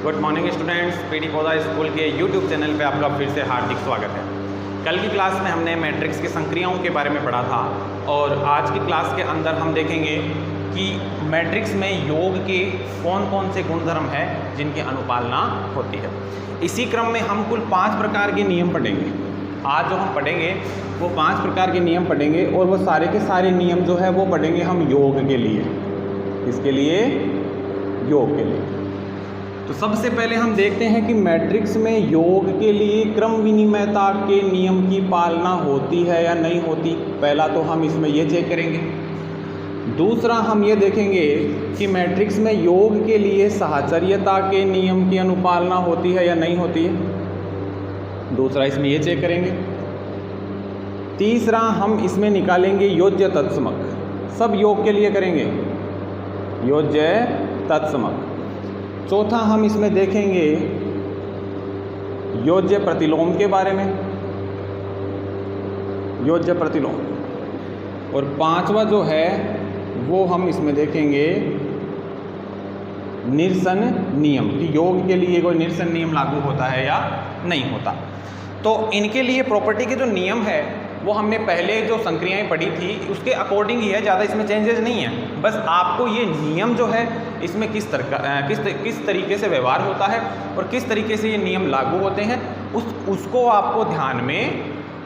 Good morning students, PD पौधा school के YouTube channel पे आपका फिर से हार्दिक स्वागत है। कल की क्लास में हमने मैट्रिक्स की संक्रियाओं के बारे में पढ़ा था और आज की क्लास के अंदर हम देखेंगे कि मैट्रिक्स में योग के कौन कौन से गुणधर्म हैं जिनकी अनुपालना होती है। इसी क्रम में हम कुल 5 प्रकार के नियम पढ़ेंगे। आज जो हम पढ़ेंगे वो 5 प्रकार के नियम पढ़ेंगे और वो सारे के सारे नियम जो है वो पढ़ेंगे हम योग के लिए। इसके लिए योग के लिए तो सबसे पहले हम देखते हैं कि मैट्रिक्स में योग के लिए क्रम विनिमयता के नियम की पालना होती है या नहीं होती। पहला तो हम इसमें ये चेक करेंगे। दूसरा हम ये देखेंगे कि मैट्रिक्स में योग के लिए साहचर्यता के नियम की अनुपालना होती है या नहीं होती है। दूसरा इसमें ये चेक करेंगे। तीसरा हम इसमें निकालेंगे योज्य तत्समक। सब योग के लिए करेंगे योज्य तत्समक। चौथा हम इसमें देखेंगे योज्य प्रतिलोम के बारे में, योज्य प्रतिलोम। और पांचवा जो है वो हम इसमें देखेंगे निरसन नियम कि योग के लिए कोई निरसन नियम लागू होता है या नहीं होता। तो इनके लिए प्रॉपर्टी के जो नियम है वो हमने पहले जो संक्रियाएं पढ़ी थी उसके अकॉर्डिंग ही है, ज़्यादा इसमें चेंजेस नहीं है। बस आपको ये नियम जो है इसमें किस तरीके से व्यवहार होता है और किस तरीके से ये नियम लागू होते हैं उसको आपको ध्यान में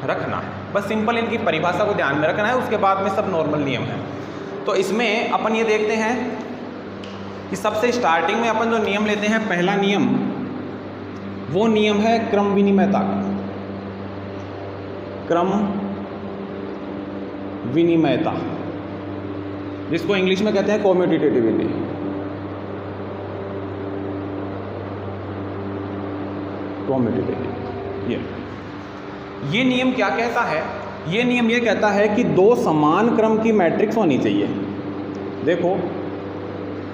रखना है। बस सिंपल इनकी परिभाषा को ध्यान में रखना है, उसके बाद में सब नॉर्मल नियम है। तो इसमें अपन ये देखते हैं कि सबसे स्टार्टिंग में अपन जो नियम लेते हैं, पहला नियम वो नियम है क्रम विनिमयता का। क्रम विनिमयता जिसको इंग्लिश में कहते हैं कम्यूटेटिविटी। ये नियम क्या कहता है? ये नियम ये कहता है कि दो समान क्रम की मैट्रिक्स होनी चाहिए। देखो,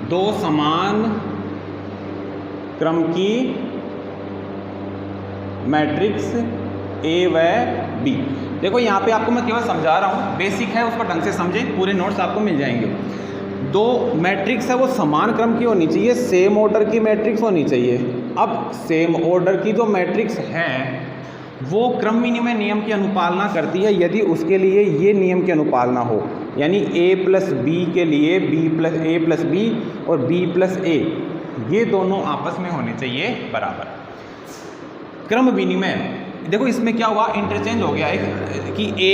दो समान क्रम की मैट्रिक्स ए व बी। देखो यहाँ पे आपको मैं केवल समझा रहा हूँ, बेसिक है, उसको ढंग से समझें, पूरे नोट्स आपको मिल जाएंगे। दो मैट्रिक्स है वो समान क्रम की होनी चाहिए, सेम ऑर्डर की मैट्रिक्स होनी चाहिए। अब सेम ऑर्डर की जो मैट्रिक्स है वो क्रम विनिमय नियम की अनुपालना करती है यदि उसके लिए ये नियम की अनुपालना हो, यानी a प्लस बी के लिए a प्लस बी और b प्लस a ये दोनों आपस में होने चाहिए बराबर। क्रम विनिमय, देखो इसमें क्या हुआ, इंटरचेंज हो गया एक कि a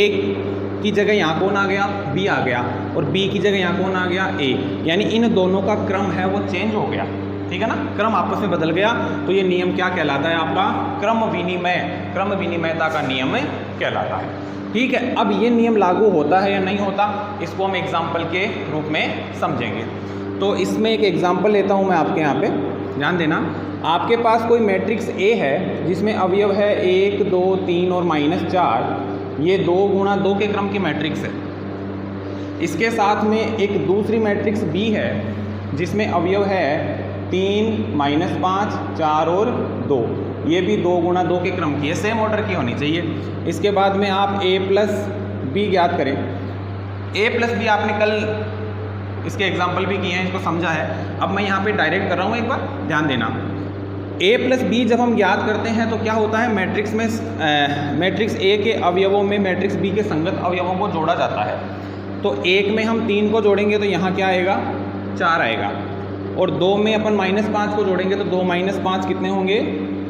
की जगह यहाँ कौन आ गया, b आ गया, और b की जगह यहाँ कौन आ गया, a, यानी इन दोनों का क्रम है वो चेंज हो गया। ठीक है ना, क्रम आपस में बदल गया। तो ये नियम क्या कहलाता है आपका? क्रम विनिमयता का नियम कहलाता है। ठीक है, अब ये नियम लागू होता है या नहीं होता इसको हम एग्जाम्पल के रूप में समझेंगे। तो इसमें एक एग्जाम्पल लेता हूँ मैं आपके यहाँ पे, ध्यान देना। आपके पास कोई मैट्रिक्स ए है जिसमें अवयव है 1, 2, 3 और -4। ये 2 गुणा 2 के क्रम की मैट्रिक्स है। इसके साथ में एक दूसरी मैट्रिक्स बी है जिसमें अवयव है 3, -5, 4 और 2। ये भी 2 गुणा 2 के क्रम की है, सेम ऑर्डर की होनी चाहिए। इसके बाद में आप a प्लस बी ज्ञात करें। a प्लस बी आपने कल इसके एग्जाम्पल भी किए हैं, इसको समझा है। अब मैं यहाँ पे डायरेक्ट कर रहा हूँ, एक बार ध्यान देना। a प्लस बी जब हम ज्ञात करते हैं तो क्या होता है, मैट्रिक्स में मैट्रिक्स a के अवयवों में मैट्रिक्स b के संगत अवयवों को जोड़ा जाता है। तो 1 में हम 3 को जोड़ेंगे तो यहाँ क्या आएगा, 4 आएगा। और 2 में अपन -5 को जोड़ेंगे तो 2 - 5 कितने होंगे,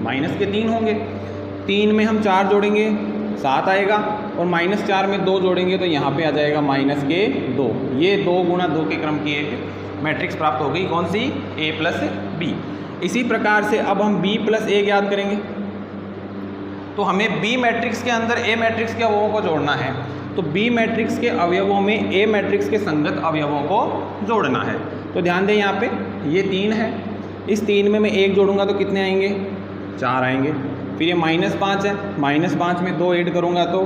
-3 होंगे। 3 में हम 4 जोड़ेंगे 7 आएगा, और -4 में 2 जोड़ेंगे तो यहाँ पे आ जाएगा -2। ये 2 गुणा 2 के क्रम की एक मैट्रिक्स प्राप्त हो गई, कौन सी, a प्लस बी। इसी प्रकार से अब हम b प्लस a ज्ञात करेंगे। तो हमें b मैट्रिक्स के अंदर a मैट्रिक्स के अवयवों को जोड़ना है। तो b मैट्रिक्स के अवयवों में a मैट्रिक्स के संगत अवयवों को जोड़ना है। तो ध्यान दें, यहाँ पे ये 3 है, इस 3 में मैं 1 जोड़ूंगा तो कितने आएंगे, 4 आएंगे। फिर ये -5 है, -5 में 2 ऐड करूँगा तो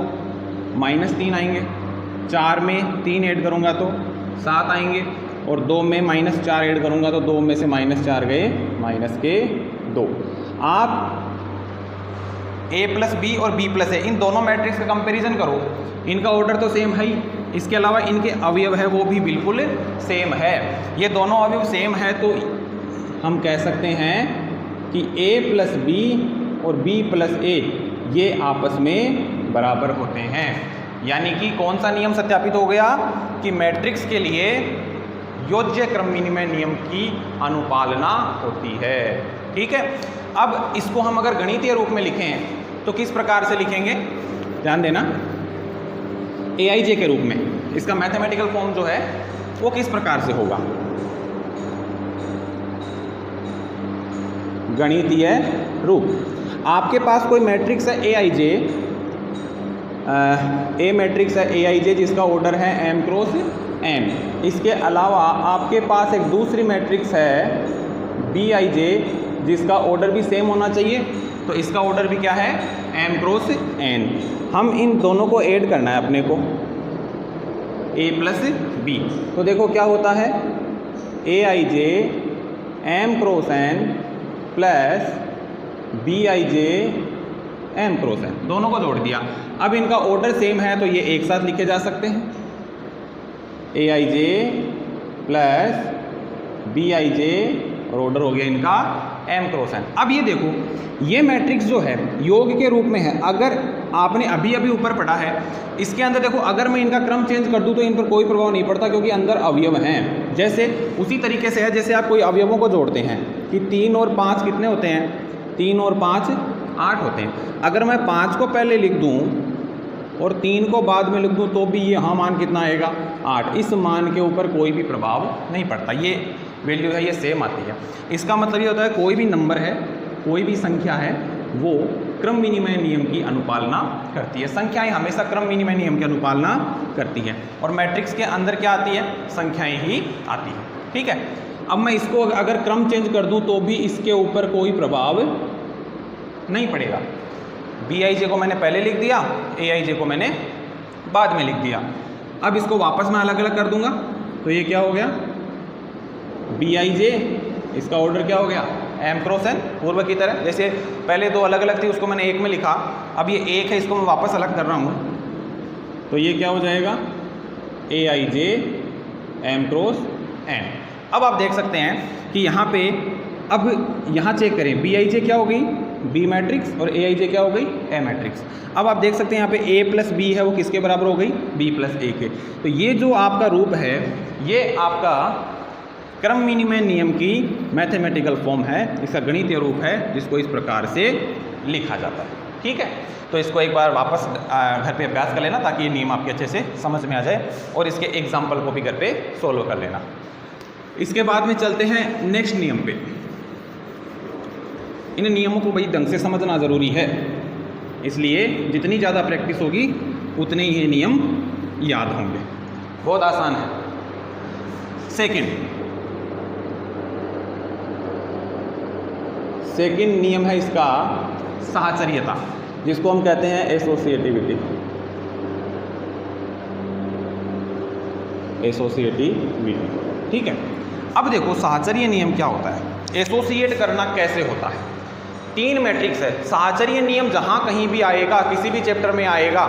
-3 आएंगे। 4 में 3 ऐड करूँगा तो 7 आएंगे, और 2 में -4 ऐड करूँगा तो 2 में से -4 गए -2। आप a प्लस बी और b प्लस a इन दोनों मैट्रिक्स का कंपैरिजन करो, इनका ऑर्डर तो सेम है ही, इसके अलावा इनके अवयव है वो भी बिल्कुल सेम है। ये दोनों अवयव सेम है तो हम कह सकते हैं कि a प्लस बी और b प्लस a ये आपस में बराबर होते हैं। यानी कि कौन सा नियम सत्यापित हो गया कि मैट्रिक्स के लिए योज्य क्रम विनिमय नियम की अनुपालना होती है। ठीक है, अब इसको हम अगर गणितीय रूप में लिखें तो किस प्रकार से लिखेंगे, ध्यान देना, AIJ के रूप में। इसका मैथमेटिकल फॉर्म जो है वो किस प्रकार से होगा, गणितीय रूप। आपके पास कोई मैट्रिक्स है AIJ, A मैट्रिक्स है AIJ जिसका ऑर्डर है m क्रॉस n। इसके अलावा आपके पास एक दूसरी मैट्रिक्स है BIJ जिसका ऑर्डर भी सेम होना चाहिए, तो इसका ऑर्डर भी क्या है m क्रॉस n। हम इन दोनों को ऐड करना है अपने को, a प्लस b। तो देखो क्या होता है, AIJ m cross n plus BIJ m cross n, दोनों को जोड़ दिया। अब इनका ऑर्डर सेम है तो ये एक साथ लिखे जा सकते हैं, AIJ प्लस BIJ और ऑर्डर हो गया इनका m क्रॉस n। अब ये देखो, ये मैट्रिक्स जो है योग के रूप में है। अगर आपने अभी अभी ऊपर पढ़ा है, इसके अंदर देखो अगर मैं इनका क्रम चेंज कर दूं तो इन पर कोई प्रभाव नहीं पड़ता क्योंकि अंदर अवयव हैं। जैसे उसी तरीके से है जैसे आप कोई अवयवों को जोड़ते हैं कि 3 और 5 कितने होते हैं, 3 और 5 8 होते हैं। अगर मैं 5 को पहले लिख दूं और 3 को बाद में लिख दूं तो भी यहाँ मान कितना आएगा 8। इस मान के ऊपर कोई भी प्रभाव नहीं पड़ता, ये वैल्यू है ये सेम आती है। इसका मतलब ये होता है कोई भी नंबर है, कोई भी संख्या है वो क्रम विनिमय नियम की अनुपालना करती है। संख्याएं हमेशा क्रम विनिमय नियम की अनुपालना करती है और मैट्रिक्स के अंदर क्या आती है, संख्याएं ही आती है। ठीक है, अब मैं इसको अगर क्रम चेंज कर दूं तो भी इसके ऊपर कोई प्रभाव नहीं पड़ेगा। BIJ को मैंने पहले लिख दिया, AIJ को मैंने बाद में लिख दिया। अब इसको वापस मैं अलग अलग कर दूंगा तो ये क्या हो गया, BIJ, इसका ऑर्डर क्या हो गया m क्रॉस n, पूर्व की तरह। जैसे पहले दो अलग अलग थी उसको मैंने एक में लिखा, अब ये एक है इसको मैं वापस अलग कर रहा हूँ तो ये क्या हो जाएगा AIJ m क्रॉस n। अब आप देख सकते हैं कि यहाँ पे, अब यहाँ चेक करें, BIJ क्या हो गई B मैट्रिक्स और AIJ क्या हो गई A मैट्रिक्स। अब आप देख सकते हैं यहाँ पे A प्लस B है वो किसके बराबर हो गई, B प्लस A के। तो ये जो आपका रूप है ये आपका क्रम विनिमय नियम की मैथमेटिकल फॉर्म है, इसका गणितीय रूप है जिसको इस प्रकार से लिखा जाता है। ठीक है, तो इसको एक बार वापस घर पे अभ्यास कर लेना ताकि ये नियम आपके अच्छे से समझ में आ जाए और इसके एग्जाम्पल को भी घर पे सोल्व कर लेना। इसके बाद में चलते हैं नेक्स्ट नियम पे। इन नियमों को बड़ी ढंग से समझना ज़रूरी है, इसलिए जितनी ज़्यादा प्रैक्टिस होगी उतने ही ये नियम याद होंगे। बहुत आसान है। सेकंड नियम है इसका साहचर्यता, जिसको हम कहते हैं एसोसिएटिविटी। ठीक है, अब देखो साहचर्य नियम क्या होता है, एसोसिएट करना कैसे होता है। 3 मैट्रिक्स है, साहचर्य नियम जहाँ कहीं भी आएगा, किसी भी चैप्टर में आएगा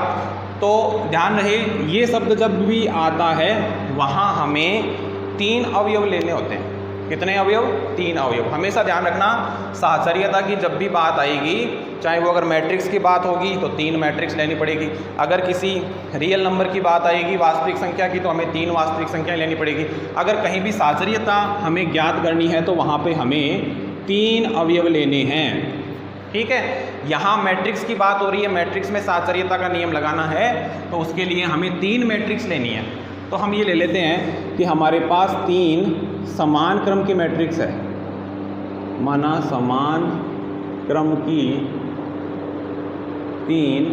तो ध्यान रहे ये शब्द जब भी आता है वहाँ हमें 3 अवयव लेने होते हैं। कितने अवयव, 3 अवयव। हमेशा ध्यान रखना साहचर्यता की जब भी बात आएगी, चाहे वो अगर मैट्रिक्स की बात होगी तो 3 मैट्रिक्स लेनी पड़ेगी, अगर किसी रियल नंबर की बात आएगी वास्तविक संख्या की तो हमें 3 वास्तविक संख्या लेनी पड़ेगी। अगर कहीं भी साहचर्यता हमें ज्ञात करनी है तो वहाँ पे हमें 3 अवयव लेने हैं। ठीक है, यहाँ मैट्रिक्स की बात हो रही है, मैट्रिक्स में साहचर्यता का नियम लगाना है तो उसके लिए हमें 3 मैट्रिक्स लेनी है। तो हम ये ले लेते हैं कि हमारे पास 3 समान क्रम की मैट्रिक्स है, माना समान क्रम की 3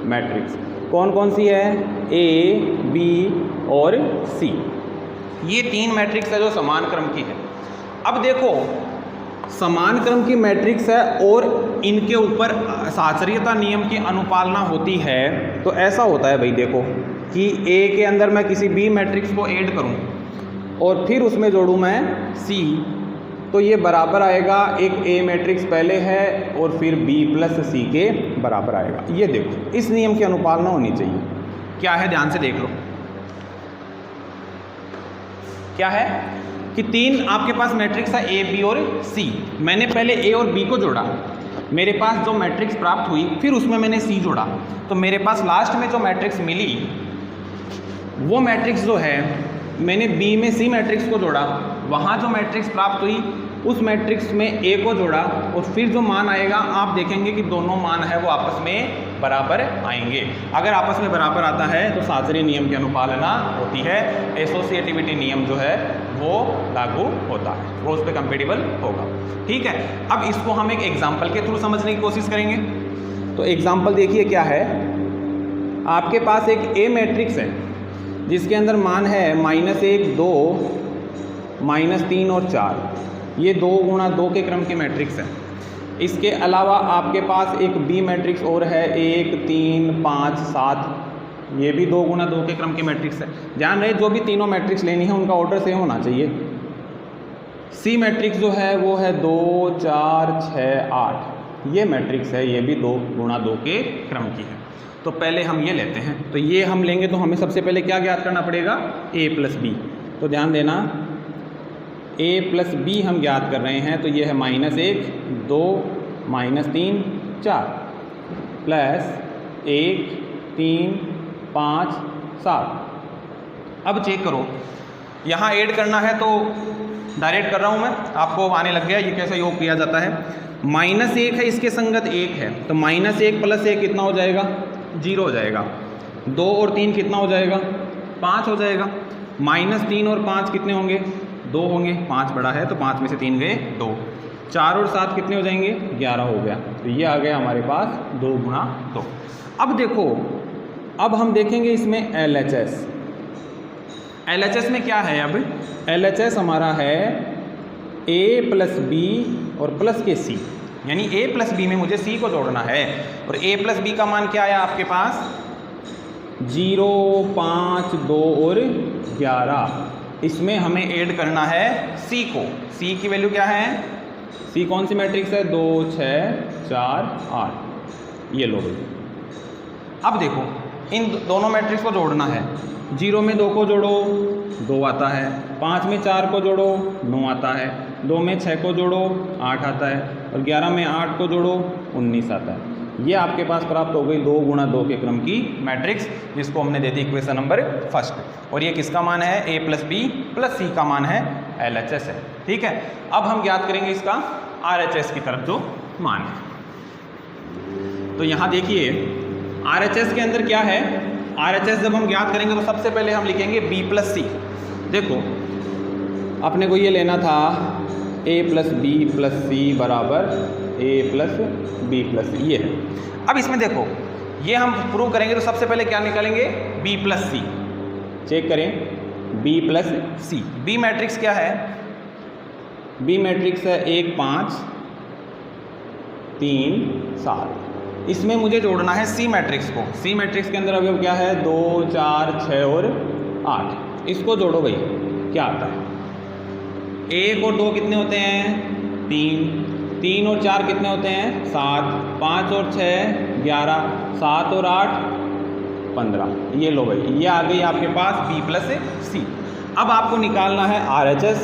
मैट्रिक्स कौन कौन सी है, A, B और C। ये 3 मैट्रिक्स है जो समान क्रम की है। अब देखो समान क्रम की मैट्रिक्स है और इनके ऊपर साहचर्यता नियम की अनुपालना होती है, तो ऐसा होता है भाई देखो कि A के अंदर मैं किसी B मैट्रिक्स को ऐड करूं और फिर उसमें जोड़ूं मैं C, तो ये बराबर आएगा, एक A मैट्रिक्स पहले है और फिर B प्लस C के बराबर आएगा। ये देखो इस नियम की अनुपालना होनी चाहिए। क्या है ध्यान से देख लो, क्या है कि 3 आपके पास मैट्रिक्स है ए, बी और सी। मैंने पहले ए और बी को जोड़ा, मेरे पास जो मैट्रिक्स प्राप्त हुई, फिर उसमें मैंने सी जोड़ा, तो मेरे पास लास्ट में जो मैट्रिक्स मिली वो मैट्रिक्स जो है मैंने बी में सी मैट्रिक्स को जोड़ा, वहाँ जो मैट्रिक्स प्राप्त हुई उस मैट्रिक्स में ए को जोड़ा, और फिर जो मान आएगा आप देखेंगे कि दोनों मान है वो आपस में बराबर आएंगे। अगर आपस में बराबर आता है तो शास्त्रीय नियम की अनुपालना होती है, एसोसिएटिविटी नियम जो है वो लागू होता है, वो उस पर कंपेटिबल होगा। ठीक है, अब इसको हम एक एग्जाम्पल के थ्रू समझने की कोशिश करेंगे। तो एग्जाम्पल देखिए क्या है, आपके पास एक ए मैट्रिक्स है जिसके अंदर मान है -1, 2, -3 और 4। ये 2 गुणा 2 के क्रम की मैट्रिक्स है। इसके अलावा आपके पास एक बी मैट्रिक्स और है 1, 3, 5, 7। ये भी 2 गुणा 2 के क्रम की मैट्रिक्स है। ध्यान रहे जो भी तीनों मैट्रिक्स लेनी है उनका ऑर्डर सेम होना चाहिए। सी मैट्रिक्स जो है वो है 2, 4, 6, 8। ये मैट्रिक्स है, ये भी 2 गुणा 2 के क्रम की है। तो पहले हम ये लेते हैं, तो ये हम लेंगे तो हमें सबसे पहले क्या ज्ञात करना पड़ेगा, a प्लस बी। तो ध्यान देना a प्लस बी हम ज्ञात कर रहे हैं, तो ये है -1, 2, -3, 4 प्लस 1, 3, 5, 7। अब चेक करो, यहाँ ऐड करना है तो डायरेक्ट कर रहा हूँ मैं, आपको आने लग गया ये कैसे योग किया जाता है। -1 है, इसके संगत 1 है, तो -1 + 1 कितना हो जाएगा, 0 हो जाएगा। 2 और 3 कितना हो जाएगा, 5 हो जाएगा। -3 और 5 कितने होंगे, 2 होंगे। 5 बड़ा है तो 5 में से 3 गए 2। 4 और 7 कितने हो जाएंगे, 11 हो गया। तो ये आ गया हमारे पास 2 गुणा 2। अब देखो, अब हम देखेंगे इसमें LHS। LHS में क्या है, अब LHS हमारा है a प्लस बी और प्लस के सी, यानी a प्लस बी में मुझे c को जोड़ना है। और a प्लस बी का मान क्या आया आपके पास, 0, 5, 2 और 11। इसमें हमें ऐड करना है c को। c की वैल्यू क्या है, c कौन सी मैट्रिक्स है, 2, 6, 4, 8। ये लो भाई। अब देखो इन दोनों मैट्रिक्स को जोड़ना है। 0 में 2 को जोड़ो, 2 आता है। 5 में 4 को जोड़ो, 9 आता है। 2 में 6 को जोड़ो, 8 आता है। और 11 में 8 को जोड़ो, 19 आता है। ये आपके पास प्राप्त हो गई 2 गुणा 2 के क्रम की मैट्रिक्स, जिसको हमने दे दी इक्वेशन नंबर फर्स्ट। और ये किसका मान है, a प्लस बी प्लस सी का मान है, LHS है। ठीक है, अब हम ज्ञात करेंगे इसका RHS की तरफ जो मान है। तो यहाँ देखिए RHS के अंदर क्या है, RHS जब हम ज्ञात करेंगे तो सबसे पहले हम लिखेंगे b प्लस सी। देखो अपने को ये लेना था a प्लस बी प्लस सी बराबर a प्लस बी प्लस सी, ये है। अब इसमें देखो ये हम प्रूव करेंगे तो सबसे पहले क्या निकालेंगे, b प्लस सी। चेक करें, b प्लस सी। b मैट्रिक्स क्या है, b मैट्रिक्स है 1, 5, 3, 7। इसमें मुझे जोड़ना है सी मैट्रिक्स को। सी मैट्रिक्स के अंदर अवयव क्या है, 2, 4, 6 और 8। इसको जोड़ो भाई, क्या आता है, 1 और 2 कितने होते हैं, 3, 3 और 4 कितने होते हैं, 7, 5 और 6 11, 7 और 8 15। ये लो भाई, ये आ गई आपके पास b प्लस सी। अब आपको निकालना है RHS।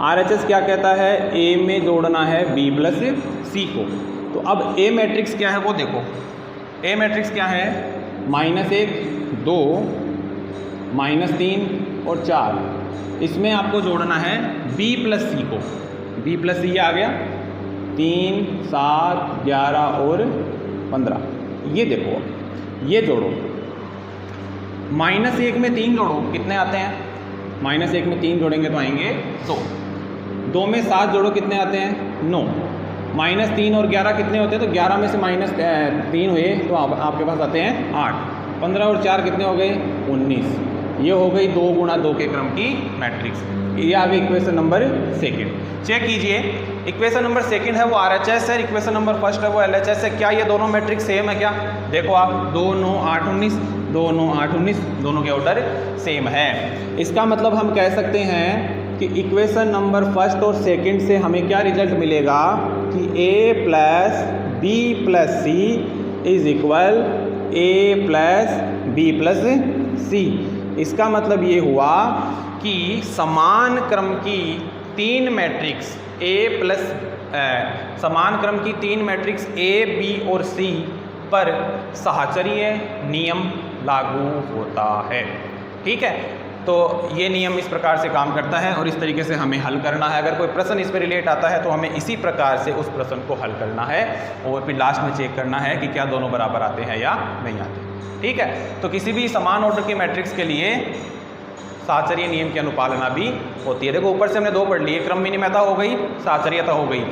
RHS क्या कहता है, a में जोड़ना है b प्लस सी को। तो अब a मैट्रिक्स क्या है वो देखो, a मैट्रिक्स क्या है, -1, 2, -3 और 4। इसमें आपको जोड़ना है b प्लस सी को। b प्लस सी आ गया, 3, 7, 11 और 15। ये देखो, ये जोड़ो, -1 में 3 जोड़ो, कितने आते हैं, -1 में 3 जोड़ेंगे तो आएंगे 2। 2 में 7 जोड़ो, कितने आते हैं, 9। -3 और 11 कितने होते हैं, तो 11 में से -3 हुए तो आपके पास आते हैं 8। 15 और 4 कितने हो गए, 19। ये हो गई 2 गुणा 2 के क्रम की मैट्रिक्स। ये आ गई इक्वेशन नंबर सेकंड। चेक कीजिए, इक्वेशन नंबर सेकंड है वो RHS है, इक्वेशन नंबर फर्स्ट है वो LHS है। क्या ये दोनों मैट्रिक्स सेम है क्या, देखो आप, 2, 9, 8, 19, 2, 9, 8, 19, दोनों के ऑर्डर सेम है। इसका मतलब हम कह सकते हैं कि इक्वेशन नंबर फर्स्ट और सेकंड से हमें क्या रिजल्ट मिलेगा कि a plus B plus C is equal a plus B plus C. इसका मतलब ये हुआ कि समान क्रम की तीन मैट्रिक्स समान क्रम की तीन मैट्रिक्स ए, बी और सी पर साहचर्य नियम लागू होता है। ठीक है, तो ये नियम इस प्रकार से काम करता है और इस तरीके से हमें हल करना है। अगर कोई प्रश्न इस पर रिलेट आता है तो हमें इसी प्रकार से उस प्रश्न को हल करना है और फिर लास्ट में चेक करना है कि क्या दोनों बराबर आते हैं या नहीं आते। ठीक है, तो किसी भी समान ऑर्डर की मैट्रिक्स के लिए साहचर्य नियम की अनुपालना भी होती है। देखो ऊपर से हमने दो पढ़ लिए, क्रम विनिमयता हो गई, साहचर्यता हो गई।